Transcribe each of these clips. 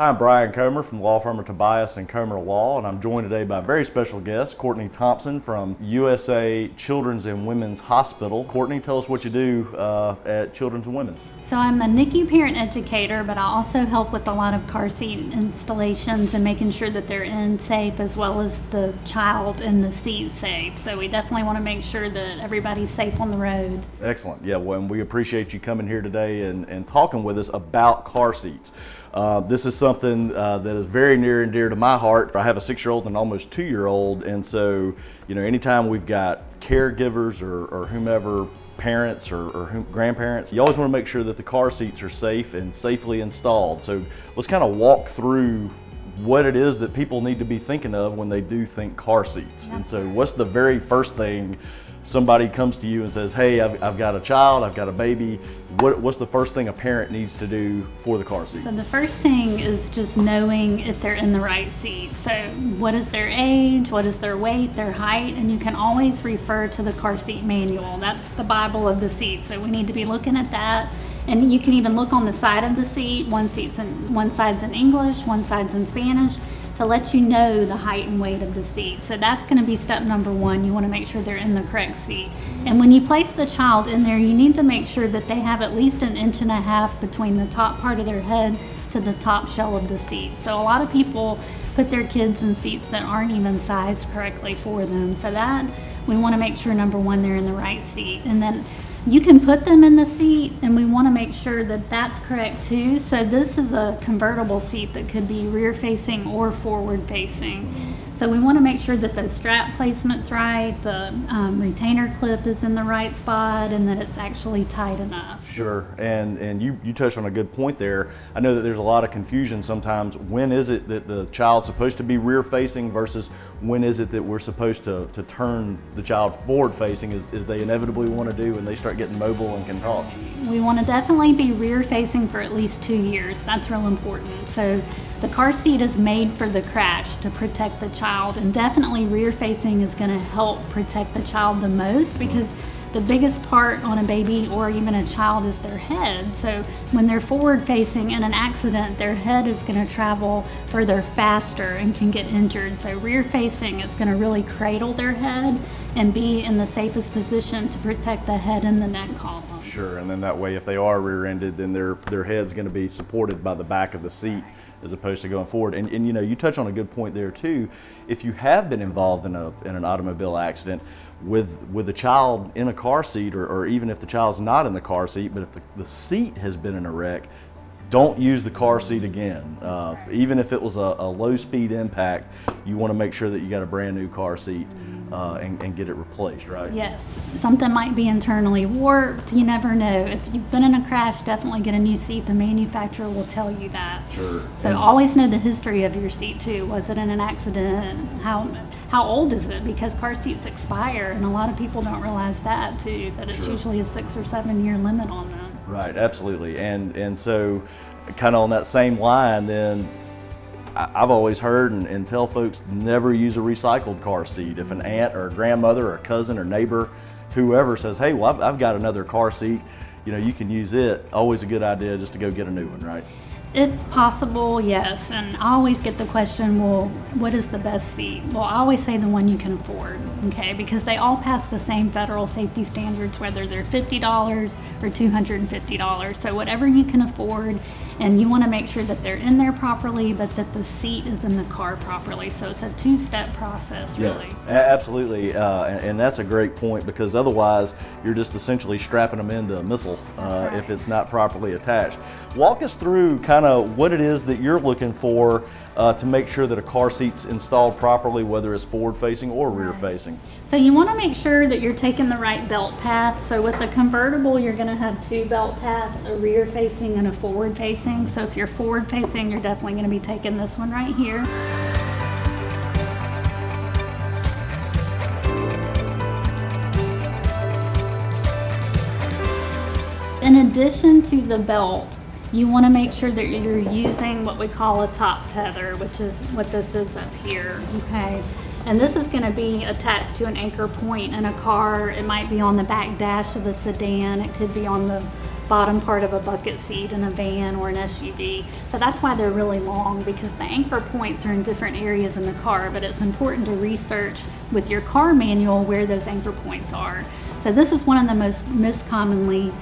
Hi, I'm Brian Comer from the law firm of Tobias and Comer Law, and I'm joined today by a very special guest, Courtney Thompson from USA Children's and Women's Hospital. Courtney, tell us what you do at Children's and Women's. So I'm the NICU parent educator, but I also help with a lot of car seat installations and making sure that they're in safe, as well as the child in the seat safe. So we definitely want to make sure that everybody's safe on the road. Excellent. Yeah, well, and we appreciate you coming here today and talking with us about car seats. This is something that is very near and dear to my heart. I have a 6-year-old and almost 2-year-old, and so, you know, anytime we've got caregivers or whomever, parents or grandparents, you always want to make sure that the car seats are safe and safely installed. So let's kind of walk through what it is that people need to be thinking of when they do think car seats. And so what's the very first thing somebody comes to you and says, hey, I've got a child, I've got a baby, what's the first thing a parent needs to do for the car seat? So the first thing is just knowing if they're in the right seat. So what is their age, what is their weight, their height, and you can always refer to the car seat manual. That's the Bible of the seat, so we need to be looking at that. And you can even look on the side of the seat. One side's in English, one side's in Spanish, to let you know the height and weight of the seat. So that's going to be step number one. You want to make sure they're in the correct seat. And when you place the child in there, you need to make sure that they have at least 1.5 inches between the top part of their head to the top shell of the seat. So a lot of people put their kids in seats that aren't even sized correctly for them. So that, we want to make sure, number one, they're in the right seat. And then you can put them in the seat, and we want to make sure that that's correct too. So this is a convertible seat that could be rear facing or forward facing. So we want to make sure that the strap placement's right, the retainer clip is in the right spot, and that it's actually tight enough. Sure, and you touched on a good point there. I know that there's a lot of confusion sometimes. When is it that the child's supposed to be rear facing versus when is it that we're supposed to turn the child forward facing as they inevitably want to do when they start getting mobile and can talk? We want to definitely be rear facing for at least 2 years. That's real important. So the car seat is made for the crash to protect the child, and definitely rear facing is going to help protect the child the most, because the biggest part on a baby or even a child is their head. So when they're forward facing in an accident, their head is going to travel further faster and can get injured. So rear facing, it's going to really cradle their head and be in the safest position to protect the head and the neck column. Sure, and then that way if they are rear-ended, then their head's going to be supported by the back of the seat as opposed to going forward. And you know, you touch on a good point there too. If you have been involved in an automobile accident with a child in a car seat, or even if the child's not in the car seat, but if the seat has been in a wreck, don't use the car seat again. Even if it was a low-speed impact, you want to make sure that you got a brand new car seat and get it replaced, right? Yes, something might be internally warped. You never know. If you've been in a crash, definitely get a new seat. The manufacturer will tell you that. Sure. So always know the history of your seat too. Was it in an accident? How old is it? Because car seats expire, and a lot of people don't realize that too, that it's usually a 6 or 7 year limit on them. Right, absolutely. And so kind of on that same line then, I've always heard and tell folks, never use a recycled car seat. If an aunt or a grandmother or a cousin or neighbor, whoever says, hey, well, I've got another car seat, you know, you can use it, always a good idea just to go get a new one, right? If possible, yes. And I always get the question, well, what is the best seat? Well, I always say the one you can afford, okay? Because they all pass the same federal safety standards, whether they're $50 or $250. So whatever you can afford, and you want to make sure that they're in there properly, but that the seat is in the car properly. So it's a 2-step process, really. Yeah, absolutely. And that's a great point, because otherwise you're just essentially strapping them into a missile if it's not properly attached. Walk us through kind of what it is that you're looking for to make sure that a car seat's installed properly, whether it's forward facing or rear facing. So you want to make sure that you're taking the right belt path. So with the convertible, you're going to have 2 belt paths, a rear facing and a forward facing. So if you're forward facing, you're definitely going to be taking this one right here. In addition to the belt, you want to make sure that you're using what we call a top tether, which is what this is up here, okay? And this is going to be attached to an anchor point in a car. It might be on the back dash of a sedan. It could be on the bottom part of a bucket seat in a van or an SUV. So that's why they're really long, because the anchor points are in different areas in the car, but it's important to research with your car manual where those anchor points are. So this is one of the most miscommonly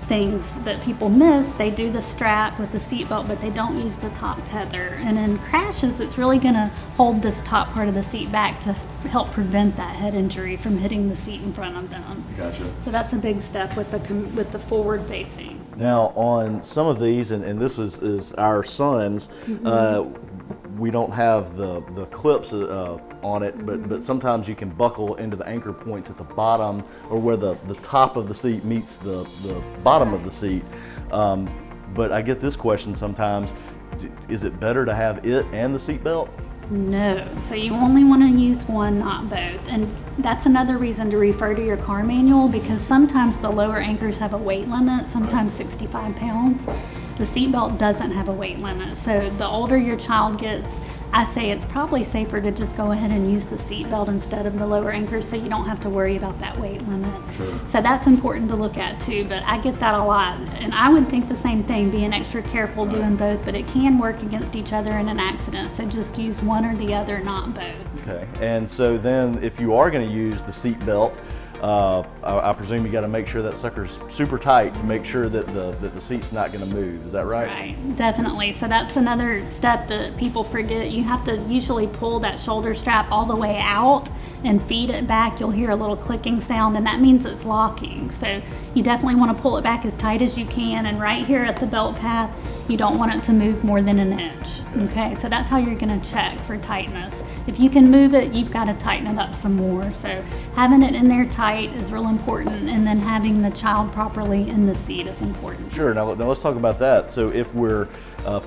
things that people miss. They do the strap with the seatbelt, but they don't use the top tether. And in crashes, it's really going to hold this top part of the seat back to help prevent that head injury from hitting the seat in front of them. Gotcha. So that's a big step with the forward facing. Now, on some of these, and this is our son's, we don't have the clips on it, but sometimes you can buckle into the anchor points at the bottom, or where the top of the seat meets the bottom of the seat. But I get this question sometimes: is it better to have it and the seat belt? No, so you only want to use one, not both. And that's another reason to refer to your car manual, because sometimes the lower anchors have a weight limit, sometimes 65 pounds. The seatbelt doesn't have a weight limit. So the older your child gets, I say it's probably safer to just go ahead and use the seatbelt instead of the lower anchors, so you don't have to worry about that weight limit. Sure. So that's important to look at too, but I get that a lot. And I would think the same thing, being extra careful doing both, but it can work against each other in an accident. So just use one or the other, not both. Okay, and so then if you are going to use the seat belt, I presume you got to make sure that sucker's super tight to make sure that the seat's not going to move. Is that right? Right, definitely. So that's another step that people forget. You have to usually pull that shoulder strap all the way out and feed it back. You'll hear a little clicking sound, and that means it's locking. So you definitely want to pull it back as tight as you can. And right here at the belt path, you don't want it to move more than an inch. Okay, so that's how you're going to check for tightness. If you can move it, you've got to tighten it up some more. So having it in there tight is real important, and then having the child properly in the seat is important. Sure. Now let's talk about that. So if we're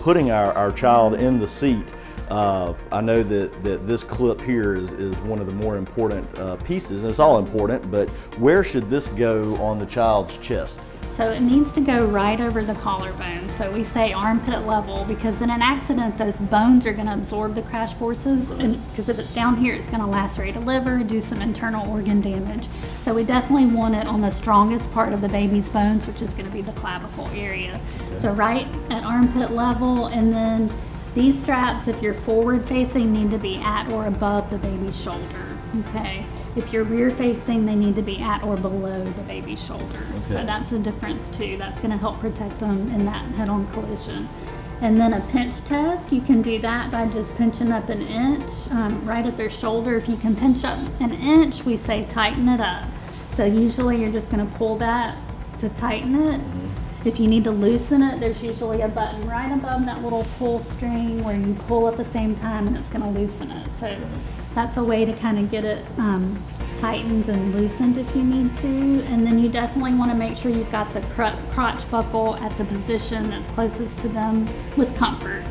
putting our child in the seat, I know that this clip here is one of the more important pieces, and it's all important, but where should this go on the child's chest? So it needs to go right over the collarbone. So we say armpit level, because in an accident, those bones are going to absorb the crash forces, and because if it's down here, it's going to lacerate a liver, do some internal organ damage. So we definitely want it on the strongest part of the baby's bones, which is going to be the clavicle area. Okay. So right at armpit level, and then these straps, if you're forward facing, need to be at or above the baby's shoulder. Okay. If you're rear facing, they need to be at or below the baby's shoulder. Okay. So that's a difference too. That's going to help protect them in that head-on collision. And then a pinch test, you can do that by just pinching up an inch right at their shoulder. If you can pinch up an inch, we say tighten it up. So usually you're just going to pull that to tighten it. If you need to loosen it, there's usually a button right above that little pull string where you pull at the same time, and it's going to loosen it. So that's a way to kind of get it tightened and loosened if you need to. And then you definitely want to make sure you've got the crotch buckle at the position that's closest to them with comfort.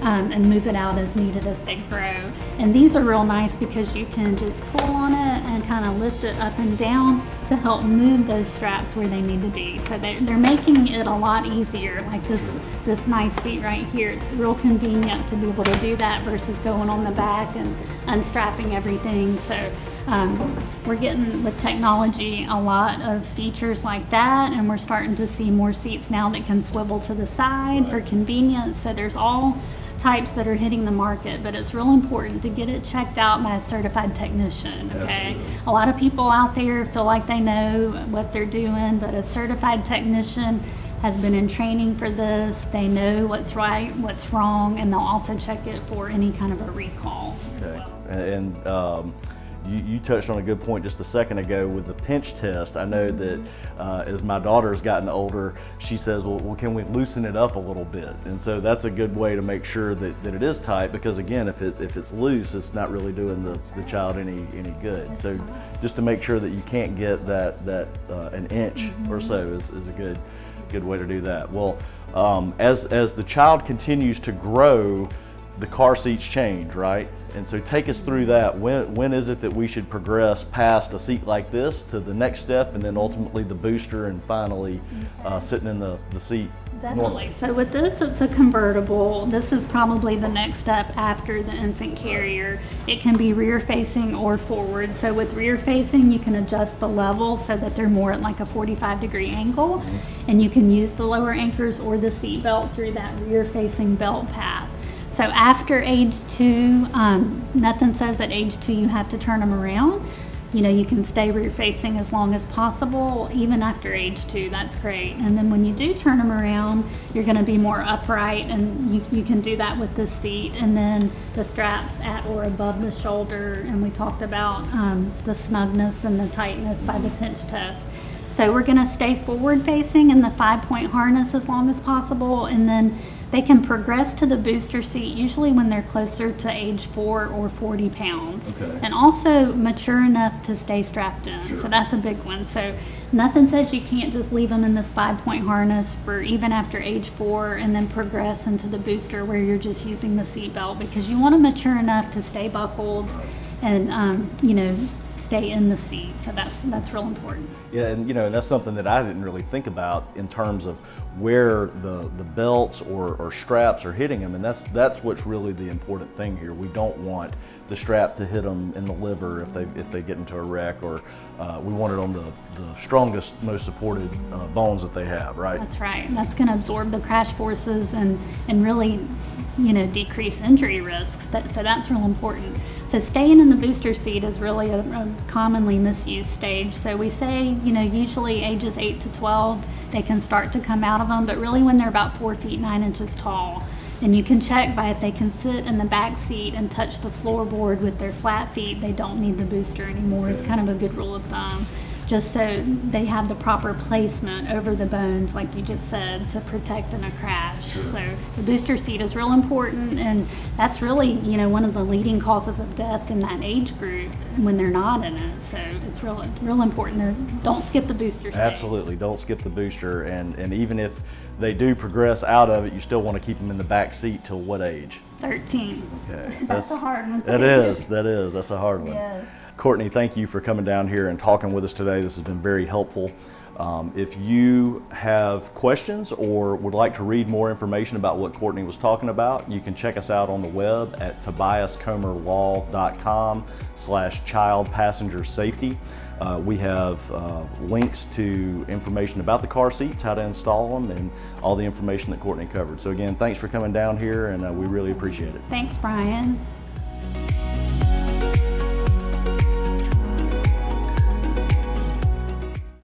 And move it out as needed as they grow. And these are real nice because you can just pull on it and kind of lift it up and down to help move those straps where they need to be. So they're making it a lot easier. Like this nice seat right here, it's real convenient to be able to do that versus going on the back and unstrapping everything. So we're getting, with technology, a lot of features like that, and we're starting to see more seats now that can swivel to the side for convenience. So there's all types that are hitting the market, but it's real important to get it checked out by a certified technician. Okay, absolutely. A lot of people out there feel like they know what they're doing, but a certified technician has been in training for this. They know what's right, what's wrong, and they'll also check it for any kind of a recall. Okay. As well. And you touched on a good point just a second ago with the pinch test. I know that as my daughter's gotten older, she says, well, can we loosen it up a little bit? And so that's a good way to make sure that it is tight, because again, if it's loose, it's not really doing the child any good. So just to make sure that you can't get that an inch or so is a good way to do that. Well, as the child continues to grow, the car seats change, right? And so take us through that. When is it that we should progress past a seat like this to the next step, and then ultimately the booster, and finally sitting in the seat Definitely. So with this, it's a convertible. This is probably the next step after the infant carrier. It can be rear facing or forward. So with rear facing, you can adjust the level so that they're more at like a 45-degree angle, and you can use the lower anchors or the seat belt through that rear facing belt path. So after age 2, nothing says at age 2 you have to turn them around. You know, you can stay rear facing as long as possible, even after age 2, that's great. And then when you do turn them around, you're gonna be more upright, and you can do that with this seat. And then the straps at or above the shoulder, and we talked about the snugness and the tightness by the pinch test. So we're gonna stay forward facing in the 5-point harness as long as possible, and then they can progress to the booster seat usually when they're closer to age 4 or 40 pounds. Okay. And also mature enough to stay strapped in. Sure. So that's a big one. So nothing says you can't just leave them in this 5-point harness for even after age 4 and then progress into the booster where you're just using the seat belt, because you want to mature enough to stay buckled and, you know, stay in the seat. So that's real important. Yeah, and and that's something that I didn't really think about in terms of where the belts or straps are hitting them, and that's what's really the important thing here. We don't want the strap to hit them in the liver if they get into a wreck, or we want it on the strongest, most supported bones that they have, right? That's right. That's going to absorb the crash forces and really, decrease injury risks. So that's real important. So staying in the booster seat is really a commonly misused stage. So we say, usually ages 8 to 12, they can start to come out of them, but really when they're about 4 feet 9 inches tall. And you can check by if they can sit in the back seat and touch the floorboard with their flat feet, they don't need the booster anymore. It's kind of a good rule of thumb, just so they have the proper placement over the bones, like you just said, to protect in a crash. Sure. So the booster seat is real important, and that's really, one of the leading causes of death in that age group when they're not in it. So it's real important to don't skip the booster stage. Absolutely, don't skip the booster, and even if they do progress out of it, you still want to keep them in the back seat till what age? 13. Okay, That's a hard one. That is, that's a hard one. Yes. Courtney, thank you for coming down here and talking with us today. This has been very helpful. If you have questions or would like to read more information about what Courtney was talking about, you can check us out on the web at tobiascomerlaw.com/child passenger safety. We have links to information about the car seats, how to install them, and all the information that Courtney covered. So again, thanks for coming down here, and we really appreciate it. Thanks, Brian.